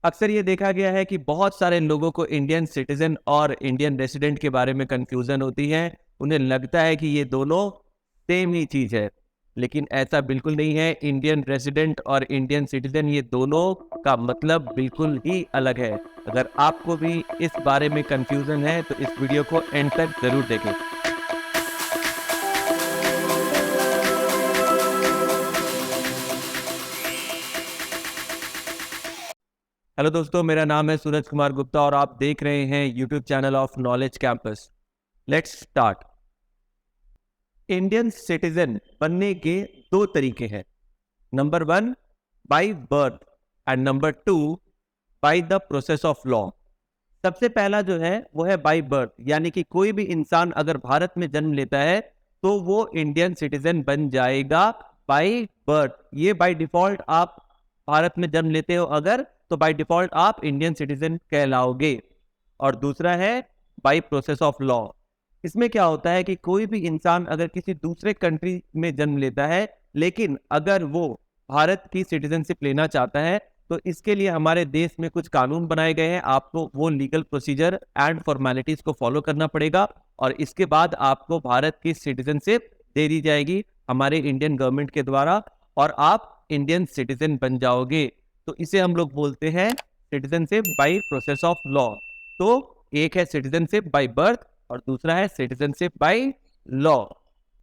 अक्सर ये देखा गया है कि बहुत सारे लोगों को इंडियन सिटीजन और इंडियन रेसिडेंट के बारे में कंफ्यूजन होती है। उन्हें लगता है कि ये दोनों सेम ही चीज़ है, लेकिन ऐसा बिल्कुल नहीं है। इंडियन रेसिडेंट और इंडियन सिटीजन ये दोनों का मतलब बिल्कुल ही अलग है। अगर आपको भी इस बारे में कंफ्यूजन है तो इस वीडियो को एंड तक ज़रूर देखें। हेलो दोस्तों, मेरा नाम है सूरज कुमार गुप्ता और आप देख रहे हैं YouTube channel of knowledge campus. Let's start. Indian citizen बनने के दो तरीके हैं। Number 1 by birth and number 2 by the process of law. सबसे पहला जो है वो है बाय बर्थ, यानी कि कोई भी इंसान अगर भारत में जन्म लेता है तो वो इंडियन सिटीजन बन जाएगा बाय बर्थ। ये बाय डिफॉल्ट आप भारत में जन्म लेते हो अगर, तो बाय डिफॉल्ट आप इंडियन सिटीजन कहलाओगे। और दूसरा है बाय प्रोसेस ऑफ लॉ। इसमें क्या होता है कि कोई भी इंसान अगर किसी दूसरे कंट्री में जन्म लेता है, लेकिन अगर वो भारत की सिटीजनशिप लेना चाहता है तो इसके लिए हमारे देश में कुछ कानून बनाए गए हैं। आपको वो लीगल प्रोसीजर एंड फॉर्मेलिटीज को फॉलो करना पड़ेगा और इसके बाद आपको भारत की सिटीजनशिप दे दी जाएगी हमारे इंडियन गवर्नमेंट के द्वारा और आप इंडियन सिटीजन बन जाओगे। तो इसे हम लोग बोलते हैं citizenship by process of law. तो एक है सिटीजनशिप बाय बर्थ और दूसरा है सिटीजनशिप बाय लॉ।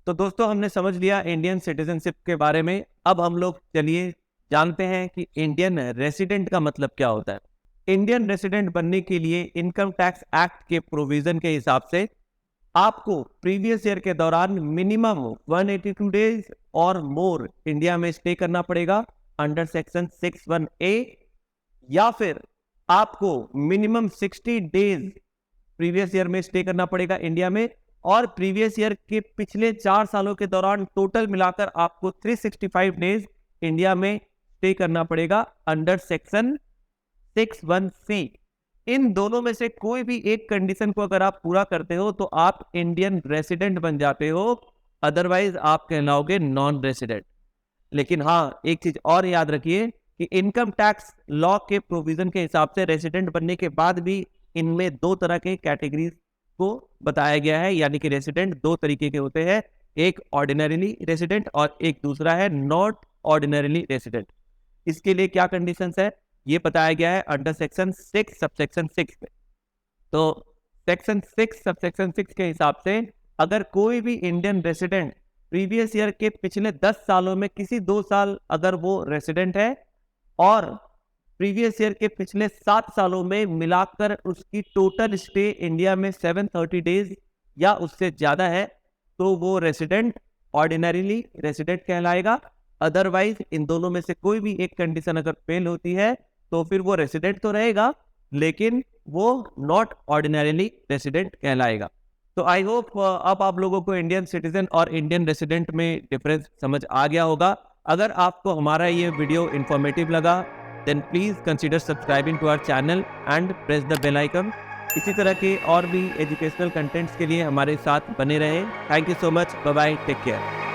तो दोस्तों, हमने समझ लिया इंडियन सिटीजनशिप के बारे में। अब हम लोग चलिए जानते हैं कि इंडियन रेसिडेंट का मतलब क्या होता है। इंडियन रेसिडेंट बनने के लिए इनकम टैक्स एक्ट के प्रोविजन के हिसाब से आपको प्रीवियस ईयर के दौरान मिनिमम 182 डेज और मोर इंडिया में स्टे करना पड़ेगा अंडर सेक्शन 61A, या फिर आपको मिनिमम 60 डेज प्रीवियस ईयर में स्टे करना पड़ेगा इंडिया में और प्रीवियस ईयर के पिछले 4 सालों के दौरान टोटल मिलाकर आपको 365 डेज इंडिया में स्टे करना पड़ेगा अंडर सेक्शन 61C। इन दोनों में से कोई भी एक कंडीशन को अगर आप पूरा करते हो तो आप इंडियन रेसिडेंट बन जाते हो, अदरवाइज आप कहलाओगे नॉन रेसिडेंट। लेकिन हाँ, एक चीज और याद रखिए कि इनकम टैक्स लॉ के प्रोविजन के हिसाब से रेसिडेंट बनने के बाद भी इनमें दो तरह के कैटेगरीज को बताया गया है, यानी कि रेसिडेंट दो तरीके के होते हैं, एक ऑर्डिनरीली रेसिडेंट और एक दूसरा है नॉट ऑर्डिनरीली रेसिडेंट। इसके लिए क्या कंडीशंस है ये बताया गया है अंडर सेक्शन 6 सबसेक्शन 6 में। तो सेक्शन 6 सबसेक्शन 6 के हिसाब से अगर कोई भी इंडियन रेसिडेंट प्रीवियस ईयर के पिछले 10 सालों में किसी 2 साल अगर वो रेसिडेंट है और प्रीवियस ईयर के पिछले 7 सालों में मिलाकर उसकी टोटल स्टे इंडिया में 730 डेज या उससे ज्यादा है तो वो रेसिडेंट ऑर्डिनरीली रेसिडेंट कहलाएगा। अदरवाइज इन दोनों में से कोई भी एक कंडीशन अगर फेल होती है तो फिर वो रेसिडेंट तो रहेगा लेकिन वो नॉट ऑर्डिनरीली रेसिडेंट कहलाएगा। तो आई होप अब आप लोगों को इंडियन सिटीजन और इंडियन रेसिडेंट में डिफरेंस समझ आ गया होगा। अगर आपको हमारा ये वीडियो इंफॉर्मेटिव लगा then please consider subscribing to our channel and press the bell icon. इसी तरह के और भी एजुकेशनल कंटेंट्स के लिए हमारे साथ बने रहें। Thank you so much, bye bye, take care.